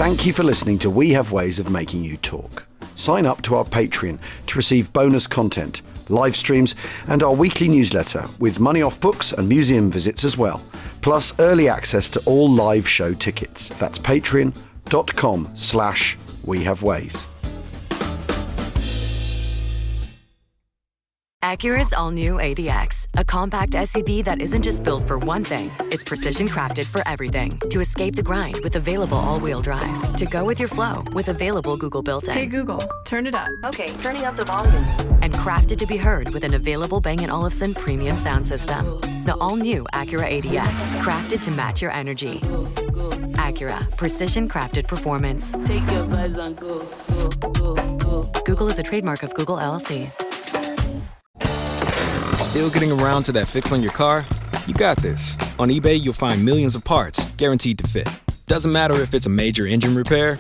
Thank you for listening to We Have Ways of Making You Talk. Sign up to our Patreon to receive bonus content, live streams, and our weekly newsletter with money off books and museum visits as well, plus early access to all live show tickets. That's patreon.com/wehaveways. Acura's all-new ADX, a compact SUV that isn't just built for one thing, it's precision crafted for everything. To escape the grind with available all-wheel drive. To go with your flow with available Google built-in. Hey Google, turn it up. Okay, turning up the volume. And crafted to be heard with an available Bang & Olufsen premium sound system. The all-new Acura ADX, crafted to match your energy. Acura, precision crafted performance. Take your vibes and go. Google is a trademark of Google LLC. Still getting around to that fix on your car? You got this. On eBay, you'll find millions of parts, guaranteed to fit. Doesn't matter if it's a major engine repair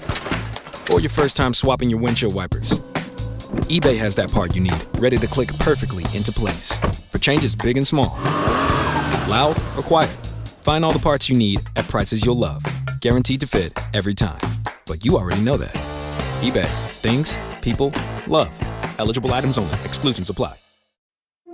or your first time swapping your windshield wipers. eBay has that part you need, ready to click perfectly into place. For changes big and small. Loud or quiet. Find all the parts you need at prices you'll love. Guaranteed to fit every time. But you already know that. eBay. Things, people, love. Eligible items only. Exclusions apply.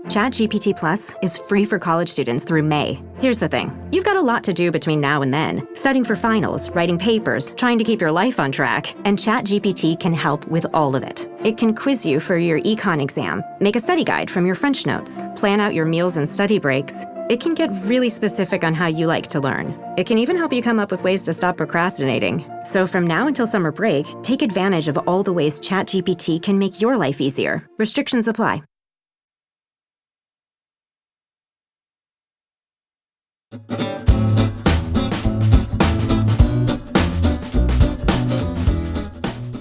ChatGPT Plus is free for college students through May. Here's the thing. You've got a lot to do between now and then. Studying for finals, writing papers, trying to keep your life on track. And ChatGPT can help with all of it. It can quiz you for your econ exam, make a study guide from your French notes, plan out your meals and study breaks. It can get really specific on how you like to learn. It can even help you come up with ways to stop procrastinating. So from now until summer break, take advantage of all the ways ChatGPT can make your life easier. Restrictions apply.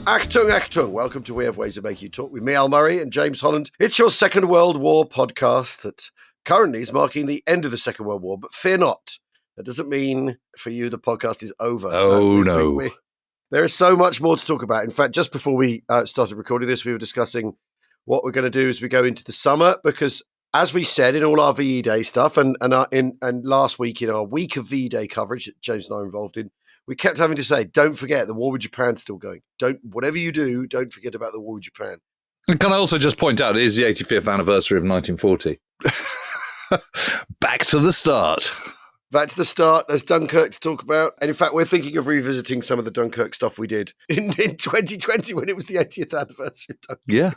Achtung, Achtung. Welcome to We Have Ways of Making You Talk with me, Al Murray, and James Holland. It's your Second World War podcast that currently is marking the end of the Second World War, but fear not. That doesn't mean for you the podcast is over. No. There is so much more to talk about. In fact, just before we started recording this, we were discussing what we're going to do as we go into the summer, because as we said in all our VE Day stuff and last week in our week of VE Day coverage that James and I are involved in, we kept having to say, don't forget the war with Japan's still going. Whatever you do, don't forget about the war with Japan. And can I also just point out, it is the 85th anniversary of 1940. Back to the start. Back to the start. There's Dunkirk to talk about. And in fact, we're thinking of revisiting some of the Dunkirk stuff we did in 2020 when it was the 80th anniversary of Dunkirk. Yeah.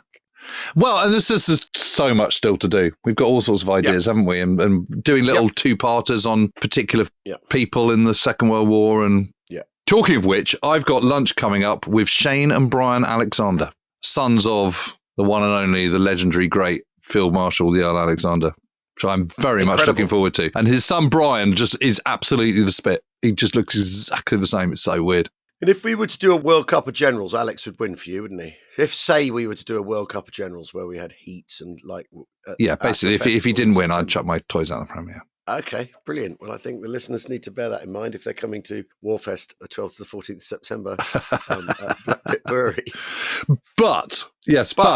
Well, and there's so much still to do. We've got all sorts of ideas, haven't we? And doing little two-parters on particular people in the Second World War. And talking of which, I've got lunch coming up with Shane and Brian Alexander, sons of the one and only, the legendary great Field Marshal, the Earl Alexander, which I'm very much looking forward to. And his son Brian just is absolutely the spit. He just looks exactly the same. It's so weird. And if we were to do a World Cup of Generals, Alex would win for you, wouldn't he? If, say, we were to do a World Cup of Generals where we had heats and like... basically, if he didn't win, I'd chuck my toys out of the pram, Okay, brilliant. Well, I think the listeners need to bear that in mind if they're coming to Warfest the 12th to the 14th of September at Blackpit Brewery. But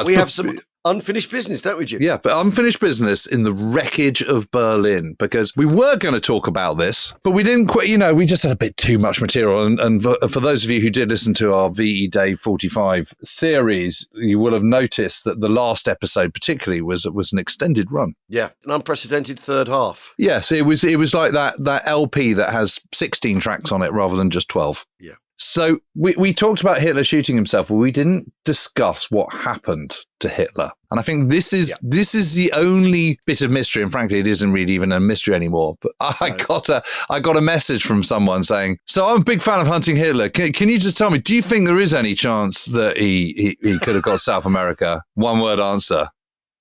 we have some unfinished business, don't we, Jim? Yeah, but unfinished business in the wreckage of Berlin, because we were going to talk about this, but we didn't quite, we just had a bit too much material. And for those of you who did listen to our VE Day 45 series, you will have noticed that the last episode particularly was an extended run. Yeah, an unprecedented third half. Yes, it was like that LP that has 16 tracks on it rather than just 12. Yeah. So we talked about Hitler shooting himself, but we didn't discuss what happened to Hitler. And I think this is the only bit of mystery, and frankly, it isn't really even a mystery anymore. But I got a message from someone saying, "So I'm a big fan of Hunting Hitler. Can you just tell me, do you think there is any chance that he could have got South America?" One word answer: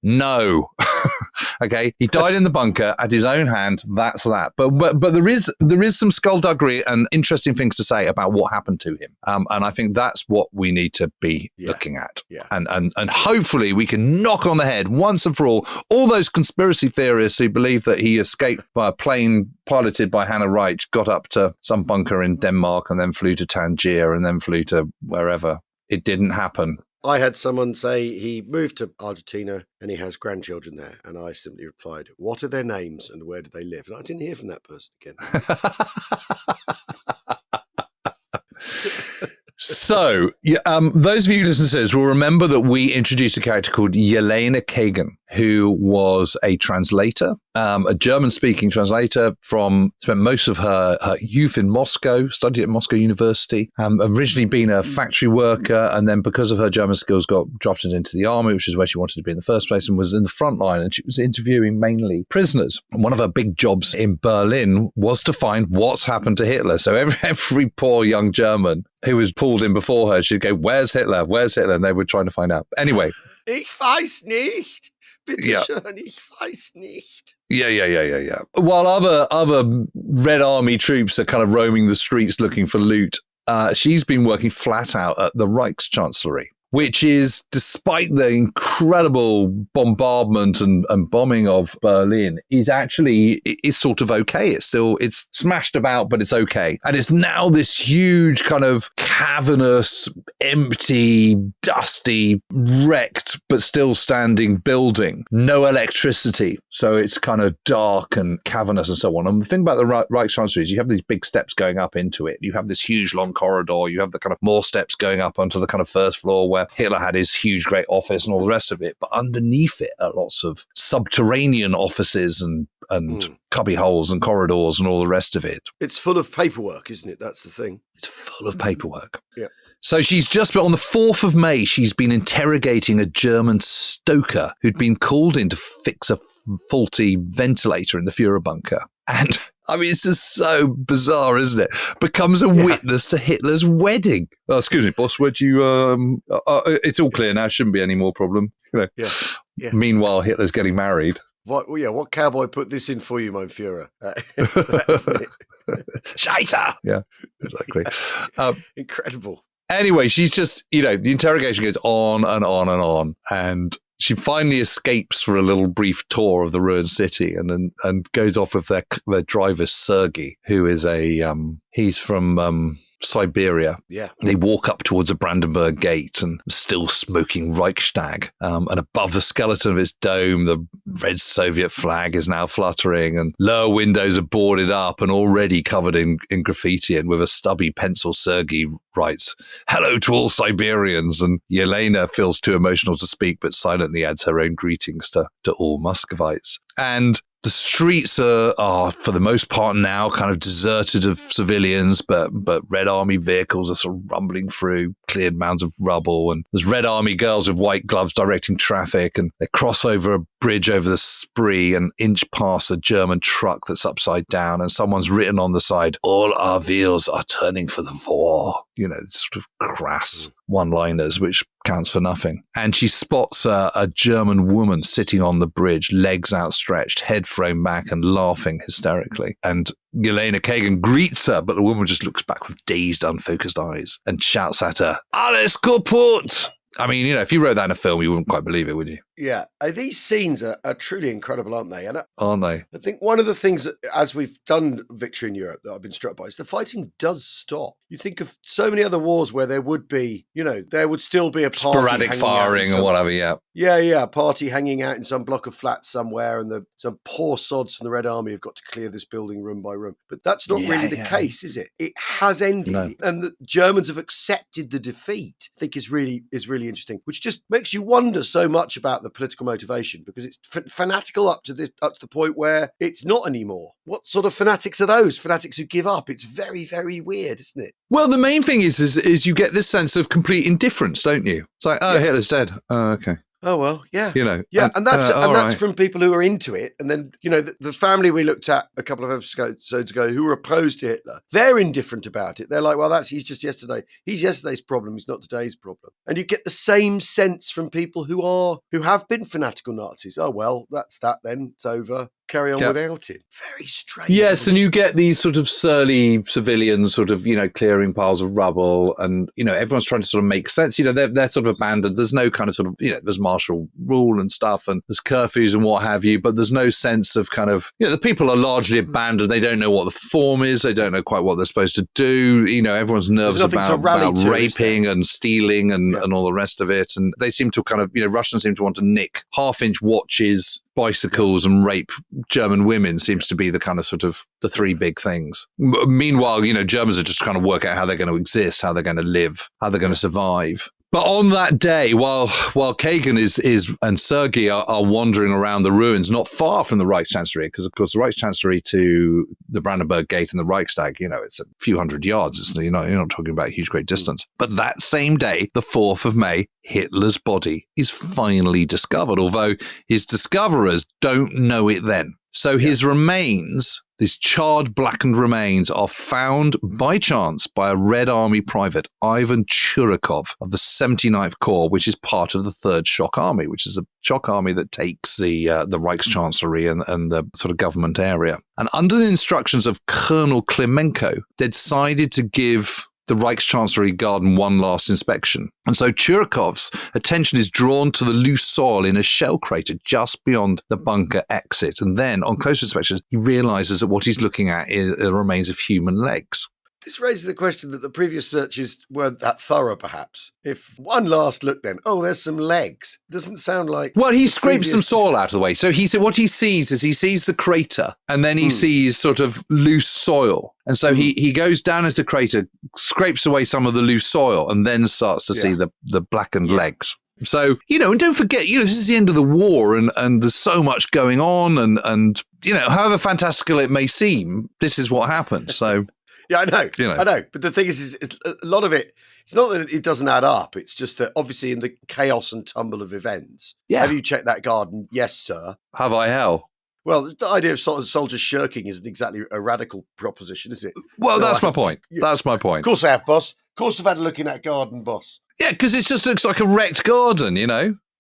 no. Okay, he died in the bunker at his own hand. That's that. But there is some skullduggery and interesting things to say about what happened to him. And I think that's what we need to be looking at. Yeah. And hopefully we can knock on the head once and for all those conspiracy theorists who believe that he escaped by a plane piloted by Hannah Reich, got up to some bunker in Denmark and then flew to Tangier and then flew to wherever. It didn't happen. I had someone say he moved to Argentina and he has grandchildren there. And I simply replied, "What are their names and where do they live?" And I didn't hear from that person again. So, those of you listeners will remember that we introduced a character called Yelena Kagan, who was a translator, a German-speaking translator spent most of her youth in Moscow, studied at Moscow University, originally been a factory worker, and then because of her German skills got drafted into the army, which is where she wanted to be in the first place, and was in the front line, and she was interviewing mainly prisoners. And one of her big jobs in Berlin was to find what's happened to Hitler. So every poor young German who was pulled in before her, she'd go, "Where's Hitler? Where's Hitler?" And they were trying to find out. Anyway. Ich weiß nicht. Bitte schön, ich weiß nicht. Yeah. While other Red Army troops are kind of roaming the streets looking for loot, she's been working flat out at the Reichschancellery, which is, despite the incredible bombardment and bombing of Berlin, is sort of okay. It's smashed about, but it's okay. And it's now this huge kind of cavernous, empty, dusty, wrecked, but still standing building. No electricity. So it's kind of dark and cavernous and so on. And the thing about the Reichschancellery is you have these big steps going up into it. You have this huge long corridor. You have the kind of more steps going up onto the kind of first floor where Hitler had his huge, great office and all the rest of it. But underneath it are lots of subterranean offices and cubby holes and corridors and all the rest of it. It's full of paperwork, isn't it? That's the thing. It's full of paperwork. Yeah. So she's just, on the 4th of May, she's been interrogating a German stoker who'd been called in to fix a faulty ventilator in the Führer bunker. And, I mean, it's just so bizarre, isn't it? Becomes a witness to Hitler's wedding. Oh, excuse me, boss, would you... it's all clear now, shouldn't be any more problem. You know. Yeah. Meanwhile, Hitler's getting married. What cowboy put this in for you, mein Führer? Scheiter! Yeah, exactly. Incredible. Anyway, she's just, the interrogation goes on and on and on. And she finally escapes for a little brief tour of the ruined city and goes off with their driver, Sergei, who is he's from Siberia. Yeah. They walk up towards the Brandenburg Gate and still smoking Reichstag. And above the skeleton of its dome, the red Soviet flag is now fluttering, and lower windows are boarded up and already covered in graffiti. And with a stubby pencil, Sergei writes, "Hello to all Siberians." And Yelena feels too emotional to speak, but silently adds her own greetings to all Muscovites. And the streets are, for the most part now, kind of deserted of civilians, but Red Army vehicles are sort of rumbling through cleared mounds of rubble. And there's Red Army girls with white gloves directing traffic, and they cross over a bridge over the Spree and inch past a German truck that's upside down, and someone's written on the side, "All our wheels are turning for the war." Sort of crass one-liners, which counts for nothing. And she spots a German woman sitting on the bridge, legs outstretched, head thrown back and laughing hysterically. And Yelena Kagan greets her, but the woman just looks back with dazed, unfocused eyes and shouts at her, "Alles kaputt!" I mean, if you wrote that in a film, you wouldn't quite believe it, would you? Yeah. These scenes are truly incredible, aren't they? Aren't they? I think one of the things that, as we've done Victory in Europe, that I've been struck by is the fighting does stop. You think of so many other wars where there would be, there would still be a party sporadic firing or whatever, yeah. Yeah, a party hanging out in some block of flats somewhere, and some poor sods from the Red Army have got to clear this building room by room. But that's not really the case, is it? It has ended, and the Germans have accepted the defeat. I think is really interesting, which just makes you wonder so much about the political motivation, because it's fanatical up to the point where it's not anymore. What sort of fanatics are those? Fanatics who give up? It's very, very weird, isn't it? Well, the main thing is you get this sense of complete indifference, don't you? It's like, Hitler's dead. Okay. Oh, well, yeah. And that's from people who are into it. And then, the family we looked at a couple of episodes ago who were opposed to Hitler, they're indifferent about it. They're like, well, he's just yesterday. He's yesterday's problem. He's not today's problem. And you get the same sense from people who have been fanatical Nazis. Oh, well, that's that then. It's over. Carry on without it. Very strange. Yes, and you get these sort of surly civilians sort of, clearing piles of rubble, and, everyone's trying to sort of make sense. They're sort of abandoned. There's no kind of sort of, there's martial rule and stuff, and there's curfews and what have you, but there's no sense of kind of, the people are largely abandoned. They don't know what the form is. They don't know quite what they're supposed to do. Everyone's nervous about raping and stealing and all the rest of it. And they seem to kind of, Russians seem to want to nick half-inch watches, bicycles and rape German women seems to be the kind of sort of the three big things. Meanwhile, Germans are just trying to work out how they're going to exist, how they're going to live, how they're going to survive. But on that day, while Kagan is and Sergei are wandering around the ruins, not far from the Reichschancellery, because of course the Reichschancellery to the Brandenburg Gate and the Reichstag, it's a few hundred yards. You're not talking about a huge, great distance. But that same day, the 4th of May, Hitler's body is finally discovered, although his discoverers don't know it then. So his remains, these charred, blackened remains, are found by chance by a Red Army private, Ivan Churikov of the 79th Corps, which is part of the Third Shock Army, which is a shock army that takes the Reichschancellery and the sort of government area. And under the instructions of Colonel Klimenko, they decided to give the Reichschancellery garden one last inspection. And so Churikov's attention is drawn to the loose soil in a shell crater just beyond the bunker exit. And then, on closer inspection, he realizes that what he's looking at is the remains of human legs. This raises the question that the previous searches weren't that thorough, perhaps. If one last look then, there's some legs. Doesn't sound like... Well, he scrapes some soil out of the way. So what he sees is he sees the crater and then he sees sort of loose soil. And so he goes down into the crater, scrapes away some of the loose soil and then starts to see the blackened legs. So, and don't forget, this is the end of the war and there's so much going on and however fantastical it may seem, this is what happened. So... Yeah, I know. But the thing is a lot of it, it's not that it doesn't add up. It's just that obviously in the chaos and tumble of events, have you checked that garden? Yes, sir. Have I hell? Well, the idea of soldiers shirking isn't exactly a radical proposition, is it? Well, that's my point. That's my point. Of course I have, boss. Of course I've had a look in that garden, boss. Yeah, because it just looks like a wrecked garden,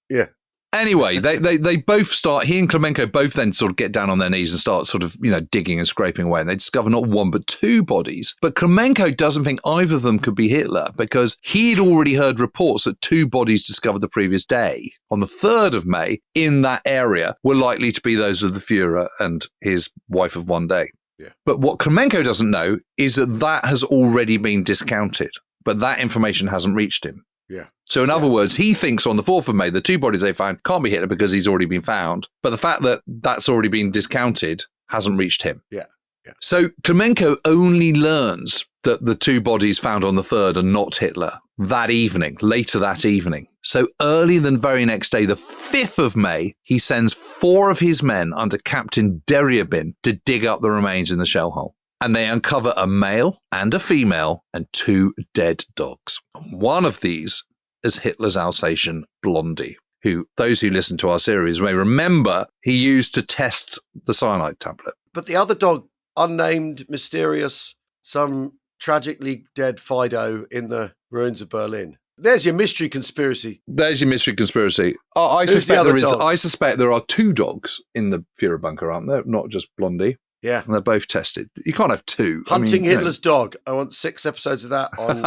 Yeah. Anyway, they both start, he and Klimenko both then sort of get down on their knees and start sort of, digging and scraping away. And they discover not one, but 2 bodies. But Klimenko doesn't think either of them could be Hitler because he'd already heard reports that 2 bodies discovered the previous day, on the 3rd of May, in that area, were likely to be those of the Führer and his wife of one day. Yeah. But what Klimenko doesn't know is that has already been discounted, but that information hasn't reached him. Yeah. So in other words, he thinks on the 4th of May, the 2 bodies they found can't be Hitler because he's already been found. But the fact that that's already been discounted hasn't reached him. Yeah. So Klimenko only learns that the 2 bodies found on the 3rd are not Hitler later that evening. So early the very next day, the 5th of May, he sends 4 of his men under Captain Deryabin to dig up the remains in the shell hole. And they uncover a male and a female and 2 dead dogs. One of these is Hitler's Alsatian Blondie, who those who listen to our series may remember he used to test the cyanide tablet. But the other dog, unnamed, mysterious, some tragically dead Fido in the ruins of Berlin. There's your mystery conspiracy. I suspect there are 2 dogs in the Führer bunker, aren't there? Not just Blondie. Yeah. And they're both tested. You can't have 2. Hunting Hitler's dog. I want 6 episodes of that on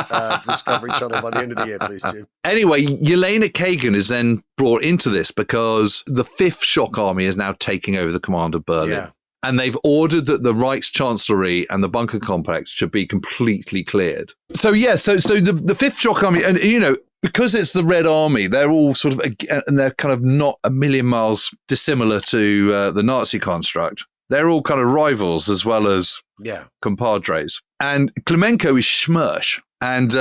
Discovery Channel by the end of the year, please, Jim. Anyway, Yelena Kagan is then brought into this because the 5th Shock Army is now taking over the command of Berlin. Yeah. And they've ordered that the Reichschancellery and the bunker complex should be completely cleared. So the 5th Shock Army, and because it's the Red Army, they're all sort of, and they're kind of not a million miles dissimilar to the Nazi construct. They're all kind of rivals as well as compadres. And Klimenko is Schmersh. And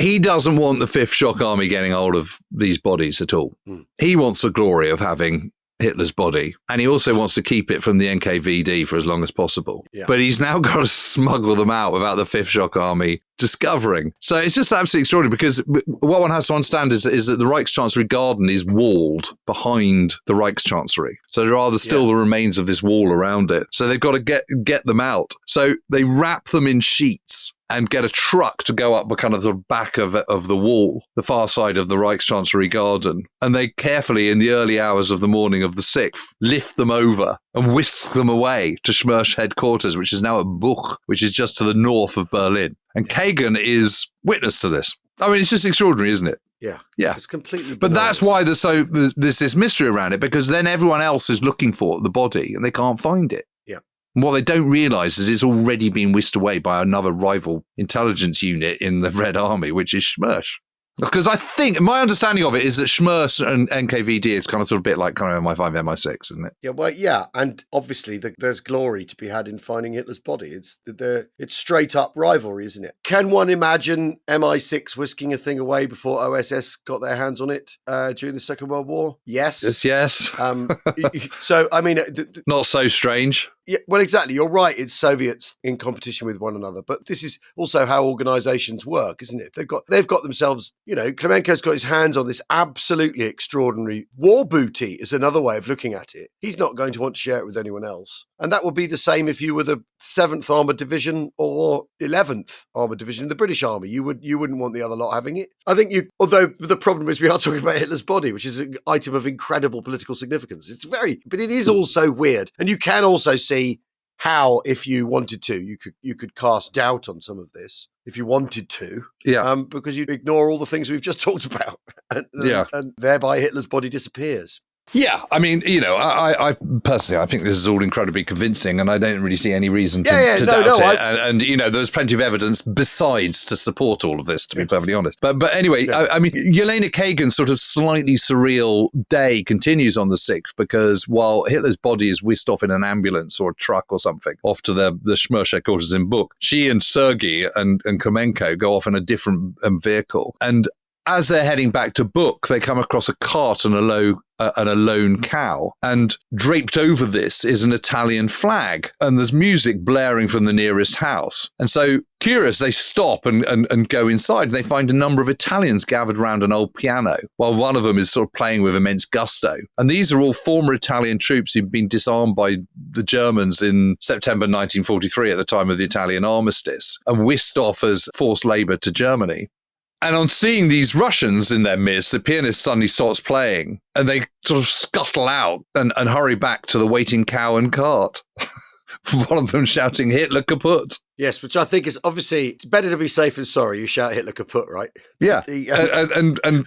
he doesn't want the 5th Shock Army getting hold of these bodies at all. He wants the glory of having Hitler's body. And he also wants to keep it from the NKVD for as long as possible. Yeah. But he's now got to smuggle them out without the 5th Shock Army discovering. So it's just absolutely extraordinary because what one has to understand is that the Reichschancellery garden is walled behind the Reichschancellery. So there are still the remains of this wall around it. So they've got to get them out. So they wrap them in sheets and get a truck to go up the kind of the back of the wall, the far side of the Reichschancellery garden. And they carefully, in the early hours of the morning of the 6th, lift them over and whisk them away to Schmersh headquarters, which is now at Buch, which is just to the north of Berlin. And Kagan is witness to this. I mean, it's just extraordinary, isn't it? Yeah. It's completely But that's why there's this mystery around it, because then everyone else is looking for the body and they can't find it. Yeah. And what they don't realise is it's already been whisked away by another rival intelligence unit in the Red Army, which is Schmersh. Because I think my understanding of it is that Schmerz and NKVD is kind of sort of a bit like kind of MI5, MI6, isn't it? Yeah, well, yeah, and obviously there's glory to be had in finding Hitler's body. It's straight up rivalry, isn't it? Can one imagine MI6 whisking a thing away before OSS got their hands on it during the Second World War? Yes. Yes. So, I mean, not so strange. Yeah, well, exactly. You're right. It's Soviets in competition with one another, but this is also how organisations work, isn't it? They've got themselves. Klemenko's got his hands on this absolutely extraordinary war booty. Is another way of looking at it. He's not going to want to share it with anyone else, and that would be the same if you were the 7th Armoured Division or 11th Armoured Division in the British Army. You wouldn't want the other lot having it. I think although the problem is we are talking about Hitler's body, which is an item of incredible political significance. But it is also weird, and you can also see how, if you wanted to, you could cast doubt on some of this if you wanted to, because you ignore all the things we've just talked about, and thereby Hitler's body disappears. Yeah, I mean, I personally, I think this is all incredibly convincing, and I don't really see any reason to doubt it. And there's plenty of evidence besides to support all of this, to be perfectly honest. But anyway, I mean, Yelena Kagan's sort of slightly surreal day continues on the 6th, because while Hitler's body is whisked off in an ambulance or a truck or something off to the Schmerz headquarters in Buch, she and Sergei and Klemenko go off in a different vehicle. And as they're heading back to Buch, they come across a cart and a lone cow, and draped over this is an Italian flag, and there's music blaring from the nearest house. And so, curious, they stop and go inside, and they find a number of Italians gathered around an old piano, while one of them is sort of playing with immense gusto. And these are all former Italian troops who've been disarmed by the Germans in September 1943 at the time of the Italian armistice, and whisked off as forced labour to Germany. And on seeing these Russians in their midst, the pianist suddenly starts playing, and they sort of scuttle out and hurry back to the waiting cow and cart. One of them shouting, "Hitler kaputt." Yes, which I think is obviously, it's better to be safe than sorry. You shout Hitler kaputt, right? Yeah. And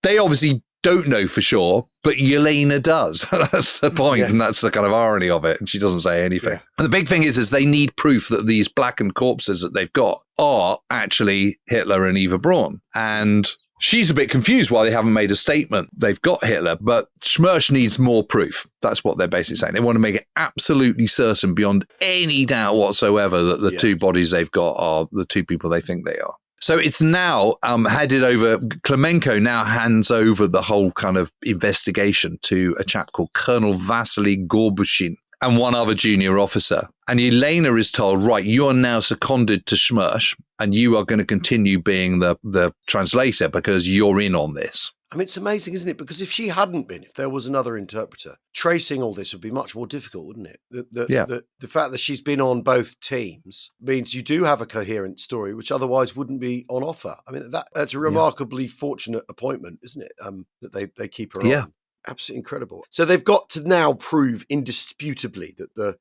they obviously don't know for sure, but Yelena does. That's the point, and that's the kind of irony of it. And she doesn't say anything. Yeah. And the big thing is they need proof that these blackened corpses that they've got are actually Hitler and Eva Braun. And she's a bit confused why they haven't made a statement. They've got Hitler, but Schmerz needs more proof. That's what they're basically saying. They want to make it absolutely certain, beyond any doubt whatsoever, that the two bodies they've got are the two people they think they are. So it's now headed over. Klemenko now hands over the whole kind of investigation to a chap called Colonel Vasily Gorbushin and one other junior officer. And Yelena is told, right, you are now seconded to Schmerz, and you are going to continue being the translator because you're in on this. I mean, it's amazing, isn't it? Because if she hadn't been, if there was another interpreter, tracing all this would be much more difficult, wouldn't it? The fact that she's been on both teams means you do have a coherent story, which otherwise wouldn't be on offer. I mean, that's a remarkably fortunate appointment, isn't it? That they keep her on. Absolutely incredible. So they've got to now prove indisputably that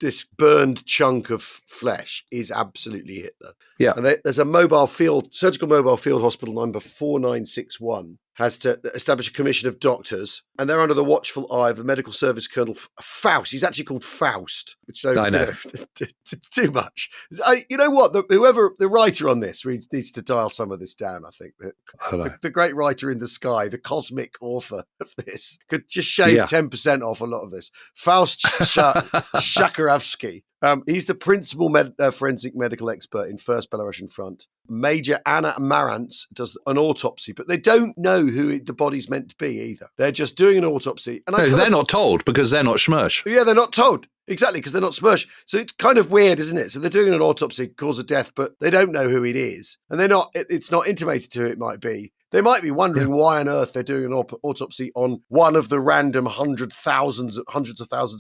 this burned chunk of flesh is absolutely Hitler. Yeah. And there's a surgical mobile field hospital number 4961 has to establish a commission of doctors, and they're under the watchful eye of the medical service colonel Faust. He's actually called Faust, which I know. Too much. You know what? Whoever the writer on this needs to dial some of this down. I think the great writer in the sky, the cosmic author of this, could just shave 10% off a lot of this. Faust Shakarovsky. He's the principal forensic medical expert in First Belarusian Front. Major Anna Marantz does an autopsy, but they don't know who the body's meant to be either. They're just doing an autopsy. And they're not told because they're not Schmerz. Yeah, they're not told. Exactly, because they're not Schmerz. So it's kind of weird, isn't it? So they're doing an autopsy, cause of death, but they don't know who it is. And it's not intimated to who it might be. They might be wondering why on earth they're doing an autopsy on one of the random hundreds of thousands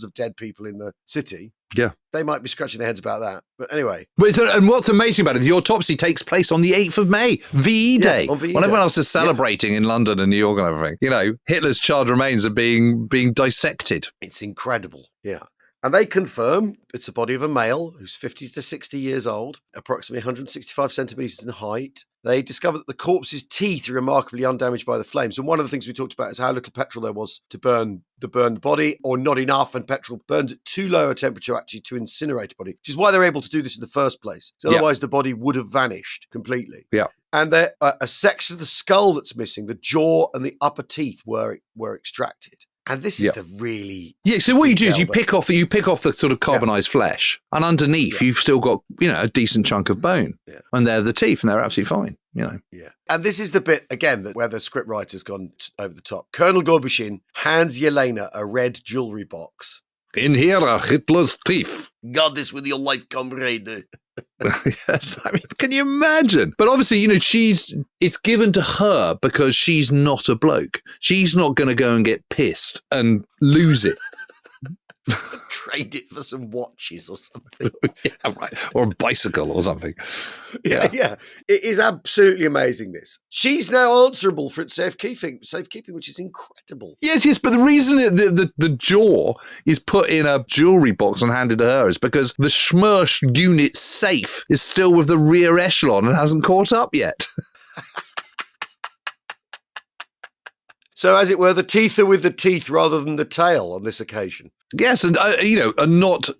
of dead people in the city. Yeah. They might be scratching their heads about that. But anyway. And what's amazing about it, the autopsy takes place on the 8th of May, VE Day. On VE when everyone else is celebrating in London and New York and everything. Hitler's charred remains are being dissected. It's incredible. Yeah. And they confirm it's the body of a male who's 50 to 60 years old, approximately 165 centimetres in height, they discovered that the corpse's teeth are remarkably undamaged by the flames. And one of the things we talked about is how little petrol there was to burn the body, or not enough, and petrol burned at too low a temperature actually to incinerate the body, which is why they're able to do this in the first place. So otherwise the body would have vanished completely. Yeah. And there, a section of the skull that's missing, the jaw and the upper teeth were extracted. And this is the really so what you do is you pick off the sort of carbonized flesh, and underneath you've still got a decent chunk of bone, and they're the teeth, and they're absolutely fine. Yeah, and this is the bit again where the scriptwriter's gone over the top. Colonel Gorbushin hands Yelena a red jewelry box. In here are Hitler's teeth. Guard this with your life, comrade. Yes, I mean, can you imagine? But obviously, it's given to her because she's not a bloke. She's not going to go and get pissed and lose it. Trade it for some watches or something. Yeah, right. Or a bicycle or something. Yeah. It is absolutely amazing, this. She's now answerable for its safekeeping, which is incredible. Yes, but the reason the jaw is put in a jewelry box and handed to her is because the Schmersh unit safe is still with the rear echelon and hasn't caught up yet. So, as it were, the teeth are with the teeth rather than the tail on this occasion. Yes, and not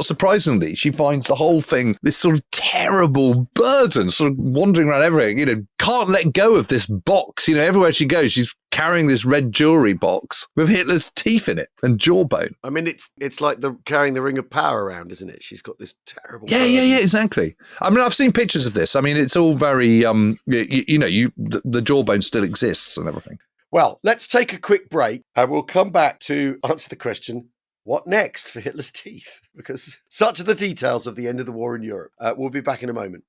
surprisingly, she finds the whole thing this sort of terrible burden, sort of wandering around everything. Can't let go of this box. Everywhere she goes, she's carrying this red jewelry box with Hitler's teeth in it and jawbone. I mean, it's like carrying the Ring of Power around, isn't it? She's got this terrible. Yeah, exactly. I mean, I've seen pictures of this. I mean, it's all very the jawbone still exists and everything. Well, let's take a quick break and we'll come back to answer the question, what next for Hitler's teeth? Because such are the details of the end of the war in Europe. We'll be back in a moment.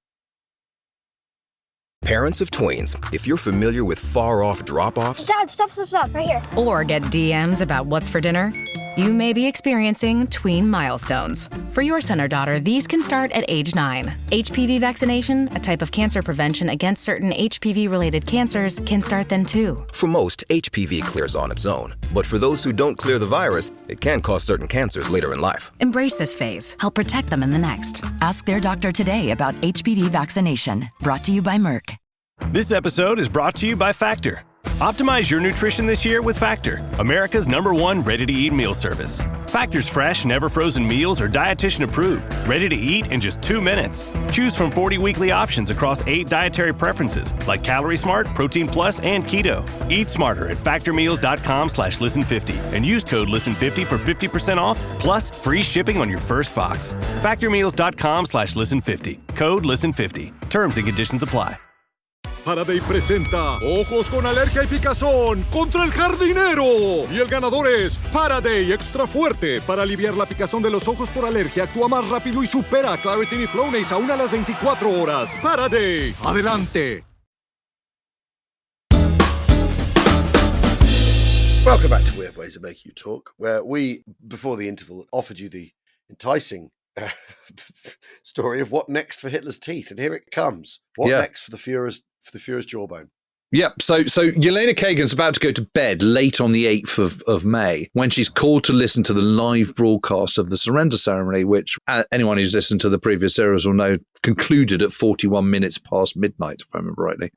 Parents of tweens, if you're familiar with far-off drop-offs... Dad, stop, right here. Or get DMs about what's for dinner, you may be experiencing tween milestones. For your son or daughter, these can start at age 9. HPV vaccination, a type of cancer prevention against certain HPV-related cancers, can start then too. For most, HPV clears on its own. But for those who don't clear the virus, it can cause certain cancers later in life. Embrace this phase. Help protect them in the next. Ask their doctor today about HPV vaccination. Brought to you by Merck. This episode is brought to you by Factor. Optimize your nutrition this year with Factor, America's #1 ready-to-eat meal service. Factor's fresh, never-frozen meals are dietitian-approved, ready to eat in just 2 minutes. Choose from 40 weekly options across 8 dietary preferences, like Calorie Smart, Protein Plus, and Keto. Eat smarter at factormeals.com/listen50 and use code LISTEN50 for 50% off, plus free shipping on your first box. Factormeals.com/listen50. Code LISTEN50. Terms and conditions apply. Faraday presenta Ojos con Alergia y Picazón contra el jardinero. Y el ganador es Faraday Extra Fuerte. Para aliviar la picazón de los ojos por alergia, actúa más rápido y supera a Claritin y Flonase aún a las 24 horas. Faraday, adelante. Welcome back to Weird Ways of Making You Talk, where we, before the interval, offered you the enticing story of what next for Hitler's teeth. And here it comes. What next for the Führer's jawbone? Yep. So Yelena Kagan's about to go to bed late on the 8th of May when she's called to listen to the live broadcast of the surrender ceremony, which anyone who's listened to the previous series will know concluded at 41 minutes past midnight, if I remember rightly.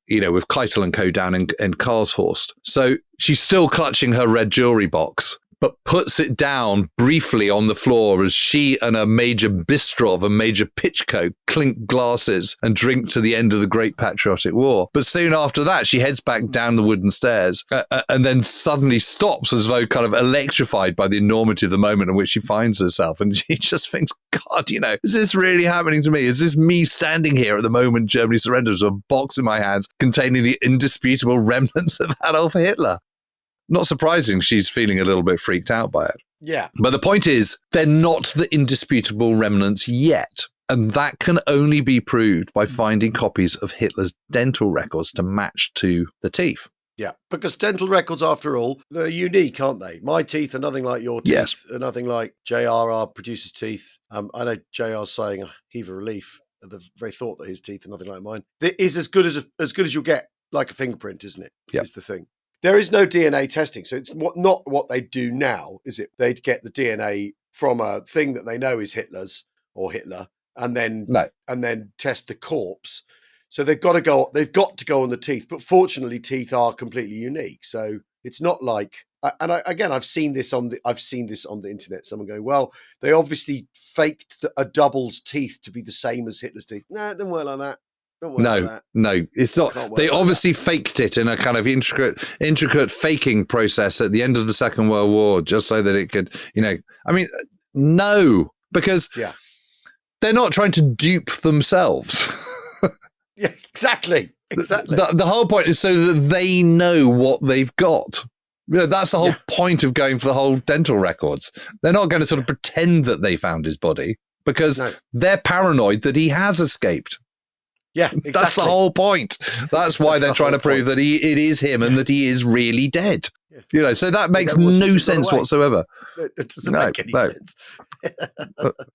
With Keitel and co down in Karlshorst. So she's still clutching her red jewelry box, but puts it down briefly on the floor as she and a Major Bistrov and Major Pitchko clink glasses and drink to the end of the Great Patriotic War. But soon after that, she heads back down the wooden stairs and then suddenly stops as though kind of electrified by the enormity of the moment in which she finds herself. And she just thinks, God, is this really happening to me? Is this me standing here at the moment Germany surrenders with a box in my hands containing the indisputable remnants of Adolf Hitler? Not surprising she's feeling a little bit freaked out by it. Yeah. But the point is, they're not the indisputable remnants yet. And that can only be proved by finding copies of Hitler's dental records to match to the teeth. Yeah, because dental records, after all, they're unique, aren't they? My teeth are nothing like your teeth. Yes. Are nothing like JR, producer's teeth. I know JR's saying a heave of relief at the very thought that his teeth are nothing like mine. It is as good as you'll get, like a fingerprint, isn't it? Yeah. Is the thing. There is no DNA testing, so it's not what they do now, is it? They'd get the DNA from a thing that they know is Hitler's or Hitler, and then test the corpse. So they've got to go on the teeth. But fortunately, teeth are completely unique. So it's not like, I've seen this on the internet. Someone going, well, they obviously faked a double's teeth to be the same as Hitler's teeth. No, it didn't work like that. No, it's not. They obviously faked it in a kind of intricate faking process at the end of the Second World War, just so that it could, no, because they're not trying to dupe themselves. Yeah, exactly. The whole point is so that they know what they've got. That's the whole point of going for the whole dental records. They're not going to sort of pretend that they found his body because they're paranoid that he has escaped. Yeah, exactly. That's the whole point. That's why they're trying to prove that it is him and that he is really dead. Yeah. So that makes no sense whatsoever. It doesn't make any sense.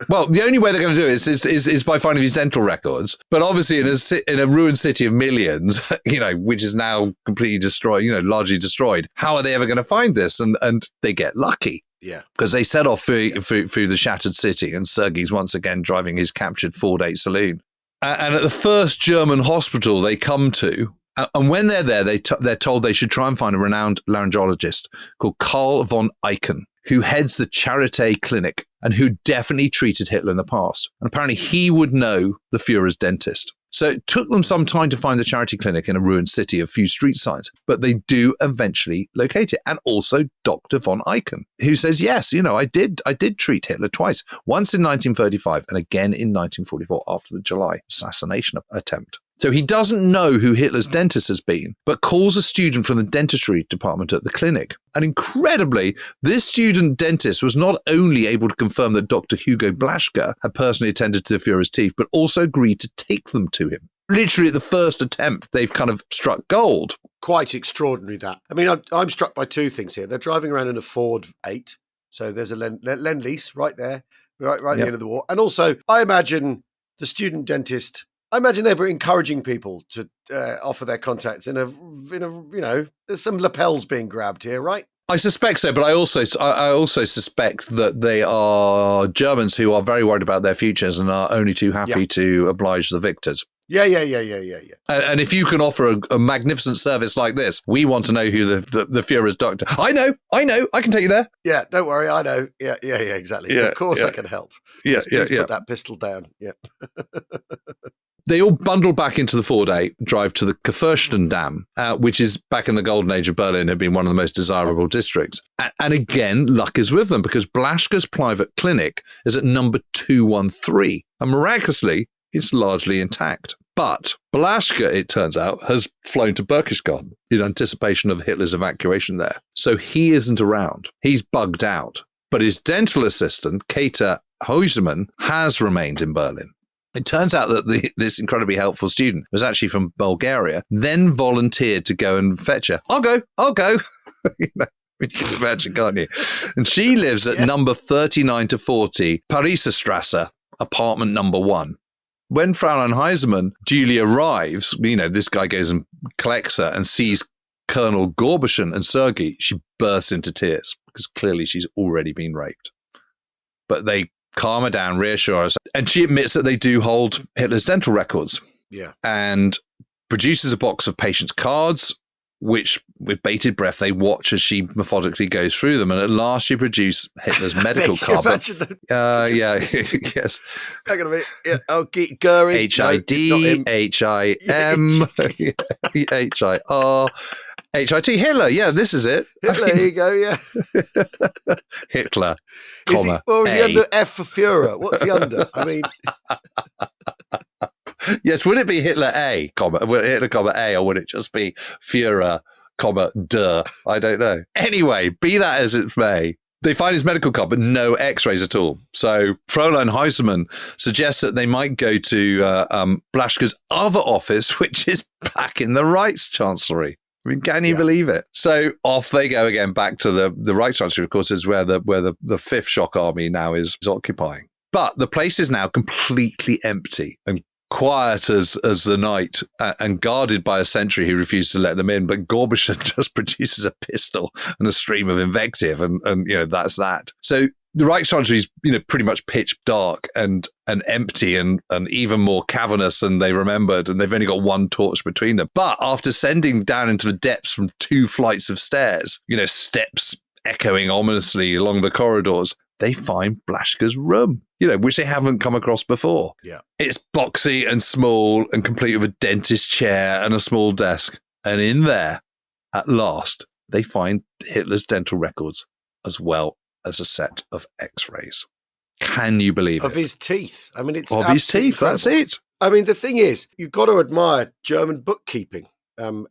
Well, the only way they're going to do it is by finding these dental records. But obviously, in a ruined city of millions, which is now completely destroyed, largely destroyed, how are they ever going to find this? And they get lucky. Yeah. Because they set off through the shattered city, and Sergei's once again driving his captured Ford-8 saloon. And at the first German hospital they come to, and when they're there, they're told they should try and find a renowned laryngologist called Karl von Eichen, who heads the Charité Clinic and who definitely treated Hitler in the past. And apparently he would know the Führer's dentist. So it took them some time to find the Charity Clinic in a ruined city of few street signs, but they do eventually locate it. And also Dr. von Eichen, who says, yes, I did treat Hitler twice, once in 1935 and again in 1944 after the July assassination attempt. So he doesn't know who Hitler's dentist has been, but calls a student from the dentistry department at the clinic. And incredibly, this student dentist was not only able to confirm that Dr. Hugo Blaschke had personally attended to the Führer's teeth, but also agreed to take them to him. Literally at the first attempt, they've kind of struck gold. Quite extraordinary, that. I mean, I'm struck by two things here. They're driving around in a Ford 8, so there's a Lend-Lease right there, right at the end of the war. And also, I imagine the student dentist... I imagine they were encouraging people to offer their contacts in a there's some lapels being grabbed here, right? I suspect so, but I also suspect that they are Germans who are very worried about their futures and are only too happy to oblige the victors. Yeah. And if you can offer a magnificent service like this, we want to know who the Führer's doctor. I know, I can take you there. Yeah, don't worry, I know. Yeah, exactly. Yeah, of course I can help. Yeah. Put that pistol down. Yeah. They all bundle back into the Ford 8, drive to the Kurfürsten Dam, which is back in the golden age of Berlin, had been one of the most desirable districts. And again, luck is with them because Blaschke's private clinic is at number 213. And miraculously, it's largely intact. But Blaschke, it turns out, has flown to Berchtesgaden in anticipation of Hitler's evacuation there. So he isn't around. He's bugged out. But his dental assistant, Kater Heusemann, has remained in Berlin. It turns out that this incredibly helpful student was actually from Bulgaria, then volunteered to go and fetch her. I'll go. You can imagine, can't you? And she lives at number 39 to 40, Pariserstrasse, apartment number 1. When Fraulein Heisemann duly arrives, this guy goes and collects her and sees Colonel Gorbischen and Sergei. She bursts into tears because clearly she's already been raped. But they calm her down, reassure us. And she admits that they do hold Hitler's dental records. Yeah. And produces a box of patients' cards, which, with bated breath, they watch as she methodically goes through them. And at last, she produces Hitler's medical card. Yes. Hang on a minute. Goering. HID, HIM, HIR. HIT, Hitler, this is it. Hitler, there you go, yeah. Hitler, is he under F for Führer? What's he under? I mean... Yes, would it be Hitler A, Hitler, A, or would it just be Führer, der? I don't know. Anyway, be that as it may, they find his medical card, but no x-rays at all. So Fräulein Heisemann suggests that they might go to Blaschke's other office, which is back in the Reichschancellery. I mean, can you believe it? So off they go again, back to the Reichschancellery, of course, is where the Fifth Shock Army now is occupying. But the place is now completely empty and quiet as the night, and guarded by a sentry who refused to let them in. But Gorbischen just produces a pistol and a stream of invective, and that's that. So the Reichschancellor is, pretty much pitch dark and empty and even more cavernous than they remembered, and they've only got one torch between them. But after sending down into the depths from 2 flights of stairs, steps echoing ominously along the corridors, they find Blaschke's room, which they haven't come across before. Yeah. It's boxy and small and complete with a dentist chair and a small desk. And in there, at last, they find Hitler's dental records as well as a set of X-rays. Can you believe it? Of his teeth. I mean, it's of his teeth. Incredible. That's it. I mean, the thing is, you've got to admire German bookkeeping in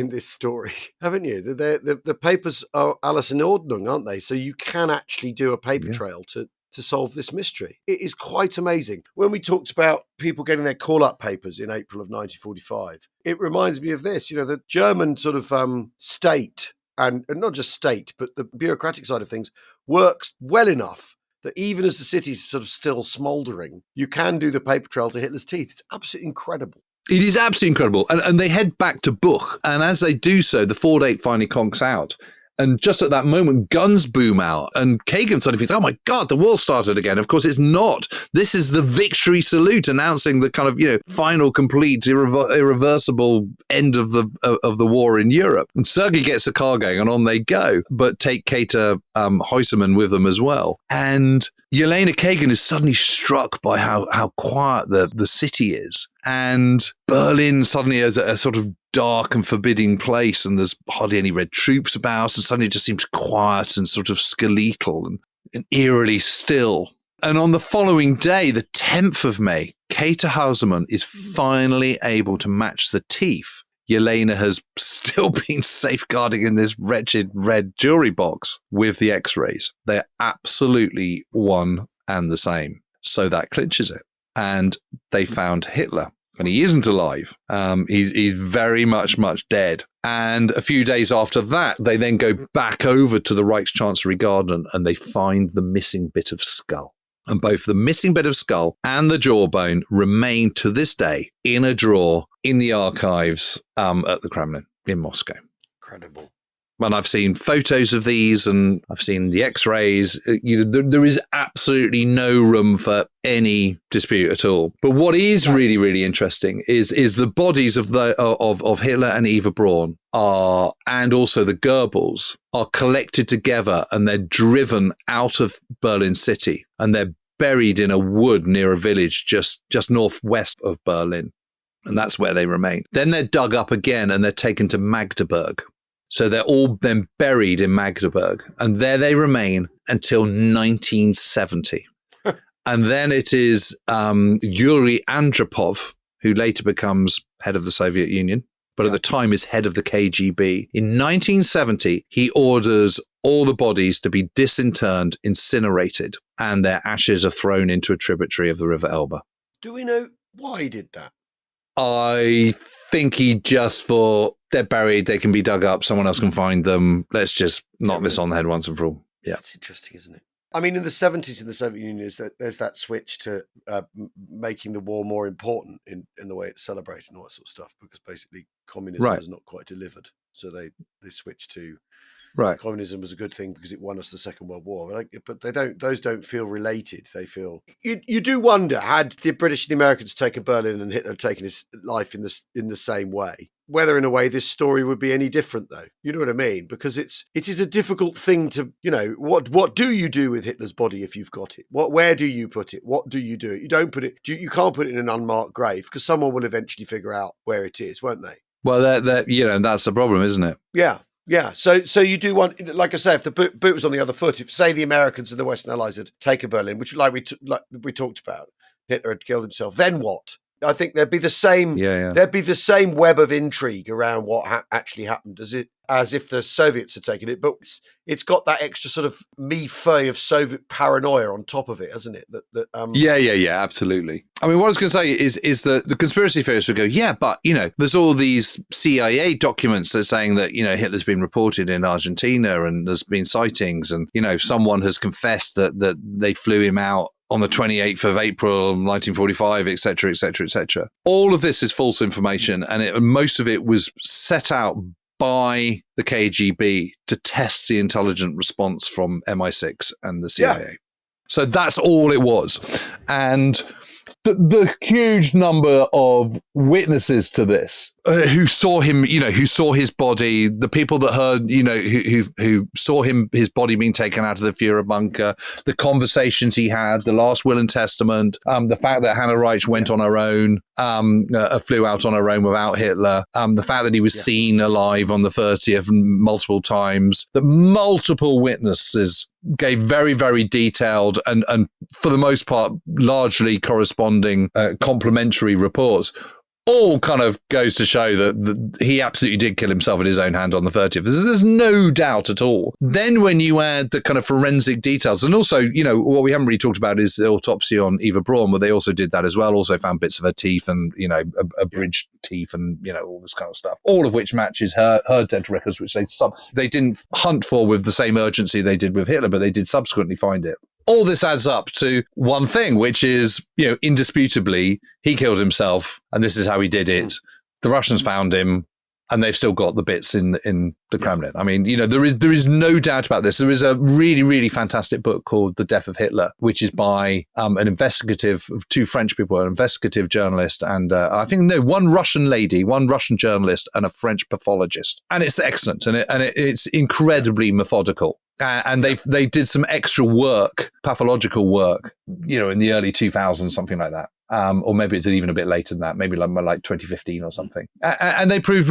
this story, haven't you? The papers are alles in Ordnung, aren't they? So you can actually do a paper trail to solve this mystery. It is quite amazing. When we talked about people getting their call-up papers in April of 1945, it reminds me of this. The German sort of state, and not just state, but the bureaucratic side of things, works well enough that even as the city's sort of still smouldering, you can do the paper trail to Hitler's teeth. It's absolutely incredible. It is absolutely incredible. And they head back to Buch. And as they do so, the Ford 8 finally conks out. And just at that moment, guns boom out. And Kagan suddenly thinks, oh my God, the war started again. Of course, it's not. This is the victory salute announcing the kind of, final, complete, irreversible end of the war in Europe. And Sergei gets the car going and on they go. But take Kater Heussermann with them as well. And Yelena Kagan is suddenly struck by how quiet the city is. And Berlin suddenly is a sort of dark and forbidding place, and there's hardly any red troops about, and suddenly it just seems quiet and sort of skeletal and eerily still. And on the following day, the 10th of May, Kater Heussermann is finally able to match the teeth Yelena has still been safeguarding in this wretched red jewelry box with the X-rays. They're absolutely one and the same. So that clinches it. And they found Hitler. And he isn't alive. He's very much dead. And a few days after that, they then go back over to the Reichschancellery garden and they find the missing bit of skull. And both the missing bit of skull and the jawbone remain to this day in a drawer in the archives at the Kremlin in Moscow. Incredible. And I've seen photos of these and I've seen the X-rays. There is absolutely no room for any dispute at all. But what is really, really interesting is the bodies of Hitler and Eva Braun and also the Goebbels are collected together and they're driven out of Berlin city and they're buried in a wood near a village just northwest of Berlin. And that's where they remain. Then they're dug up again and they're taken to Magdeburg. So they're all then buried in Magdeburg, and there they remain until 1970. And then it is Yuri Andropov, who later becomes head of the Soviet Union, but at the time is head of the KGB. In 1970, he orders all the bodies to be disinterred, incinerated, and their ashes are thrown into a tributary of the River Elbe. Do we know why he did that? I think he just thought, they're buried, they can be dug up, someone else can find them. Let's just knock this on the head once and for all. Yeah. That's interesting, isn't it? I mean, in the 70s in the Soviet Union, there's that switch to making the war more important in the way it's celebrated and all that sort of stuff, because basically communism has not quite delivered. So they switched to communism was a good thing because it won us the Second World War. But those don't feel related. They feel you do wonder, had the British and the Americans taken Berlin and Hitler taken his life in the same way, whether in a way this story would be any different, though. You know what I mean? Because it is a difficult thing to, what do you do with Hitler's body if you've got it? Where do you put it? What do you do? You don't put it. You can't put it in an unmarked grave because someone will eventually figure out where it is, won't they? Well, that's the problem, isn't it? Yeah. Yeah, so you do want, like I say, if the boot was on the other foot, if say the Americans and the Western Allies had taken Berlin, which like we talked about, Hitler had killed himself, then what? I think there'd be the same. There'd be the same web of intrigue around what actually happened as if the Soviets had taken it. But it's got that extra sort of mi-feuille of Soviet paranoia on top of it, hasn't it? Yeah, absolutely. I mean, what I was going to say is that the conspiracy theorists would go, yeah, but there's all these CIA documents that are saying that Hitler's been reported in Argentina and there's been sightings, and someone has confessed that they flew him out on the 28th of April, 1945, et cetera, et cetera, et cetera. All of this is false information, and most of it was set out by the KGB to test the intelligent response from MI6 and the CIA. Yeah. So that's all it was. And the huge number of witnesses to this who saw him, who saw his body, the people that heard, who saw his body being taken out of the Führer bunker, the conversations he had, the last will and testament, the fact that Hannah Reich went on her own, flew out on her own without Hitler, the fact that he was seen alive on the 30th multiple times, that multiple witnesses gave very, very detailed and for the most part, largely corresponding complementary reports. All kind of goes to show that he absolutely did kill himself in his own hand on the 30th. There's no doubt at all. Then when you add the kind of forensic details, and also, what we haven't really talked about is the autopsy on Eva Braun, where they also did that as well, also found bits of her teeth and, abridged teeth and, all this kind of stuff, all of which matches her dental records, which they didn't hunt for with the same urgency they did with Hitler, but they did subsequently find it. All this adds up to one thing, which is, indisputably, he killed himself, and this is how he did it. The Russians found him, and they've still got the bits in the Kremlin. I mean, there is no doubt about this. There is a really, really fantastic book called The Death of Hitler, which is by two French people, an investigative journalist, and one Russian lady, one Russian journalist, and a French pathologist. And it's excellent, and it's incredibly methodical. And they did some extra work, pathological work, in the early 2000s, something like that. Or maybe it's even a bit later than that, maybe like 2015 or something. And they proved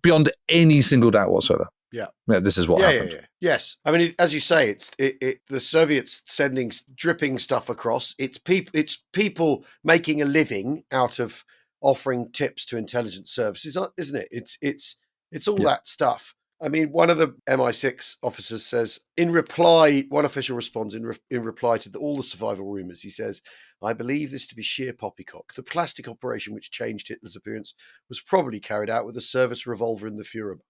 beyond any single doubt whatsoever. Yeah, this is what happened. Yeah. Yes. I mean, as you say, it's the Soviets sending dripping stuff across. It's people making a living out of offering tips to intelligence services, isn't it? It's all that stuff. I mean, one of the MI6 officers says, in reply, one official responds in reply to all the survival rumours. He says, I believe this to be sheer poppycock. The plastic operation which changed Hitler's appearance was probably carried out with a service revolver in the Führer bunker.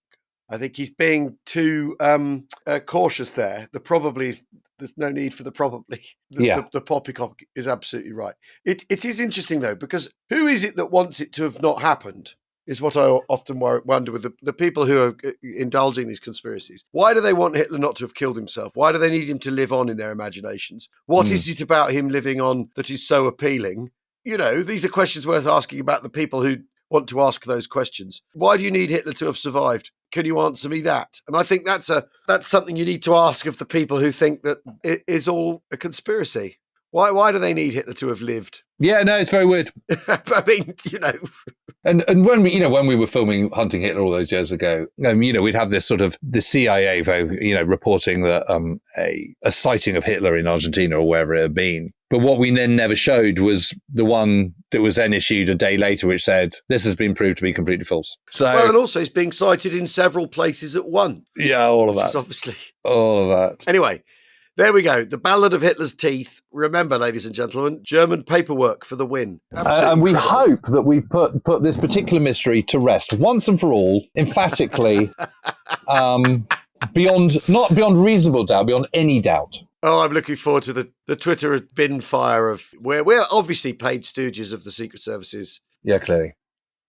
I think he's being too cautious there. The probably is, there's no need for the probably. The poppycock is absolutely right. It is interesting, though, because who is it that wants it to have not happened? Is what I often wonder with the people who are indulging these conspiracies. Why do they want Hitler not to have killed himself? Why do they need him to live on in their imaginations? What is it about him living on that is so appealing? These are questions worth asking about the people who want to ask those questions. Why do you need Hitler to have survived? Can you answer me that? And I think that's something you need to ask of the people who think that it is all a conspiracy. Why do they need Hitler to have lived? Yeah, no, it's very weird. I mean, And when we were filming Hunting Hitler all those years ago, we'd have this sort of the CIA, reporting that a sighting of Hitler in Argentina or wherever it had been. But what we then never showed was the one that was then issued a day later, which said this has been proved to be completely false. So, and also it's being cited in several places at once. Yeah, all of that. Is obviously all of that. Anyway. There we go. The Ballad of Hitler's Teeth. Remember, ladies and gentlemen, German paperwork for the win. And we hope that we've put this particular mystery to rest once and for all, emphatically, not beyond reasonable doubt, beyond any doubt. Oh, I'm looking forward to the Twitter bin fire of where we're obviously paid stooges of the Secret Services. Yeah, clearly.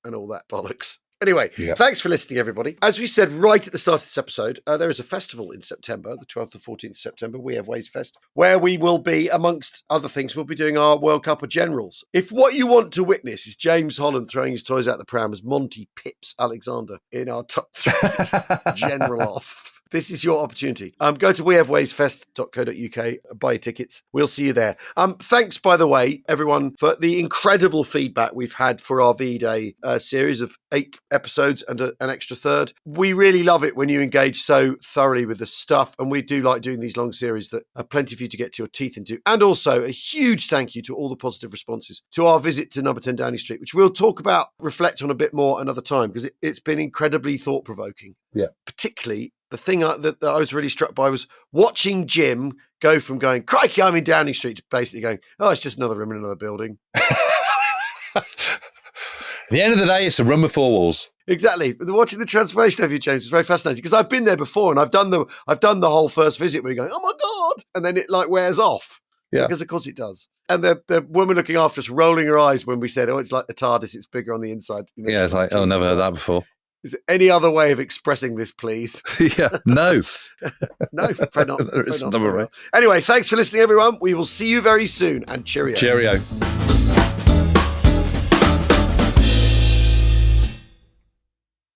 And all that bollocks. Anyway, Thanks for listening, everybody. As we said right at the start of this episode, there is a festival in September, the 12th and 14th of September, We Have Ways Fest, where we will be, amongst other things, we'll be doing our World Cup of Generals. If what you want to witness is James Holland throwing his toys out the pram as Monty Pips Alexander in our top 3 general off, this is your opportunity. Go to wehavewaysfest.co.uk, buy your tickets. We'll see you there. Thanks, by the way, everyone, for the incredible feedback we've had for our V-Day series of 8 episodes and an extra third. We really love it when you engage so thoroughly with the stuff, and we do like doing these long series that are plenty for you to get your teeth into. And also a huge thank you to all the positive responses to our visit to number 10 Downing Street, which we'll reflect on a bit more another time, because it's been incredibly thought-provoking. Yeah. Particularly the thing that I was really struck by was watching Jim go from going, crikey, I'm in Downing Street, to basically going, oh, it's just another room in another building. At the end of the day, it's a room with 4 walls. Exactly. Watching the transformation of you, James, was very fascinating, because I've been there before and I've done the whole first visit where you're going, oh my God, and then it wears off. Yeah. Because of course it does. And the woman looking after us rolling her eyes when we said, oh, it's like the TARDIS, it's bigger on the inside. Yeah, it's like, oh, never heard that before. Is there any other way of expressing this, please? Yeah, no. No, afraid not. There is another way. Anyway, thanks for listening, everyone. We will see you very soon, and cheerio. Cheerio.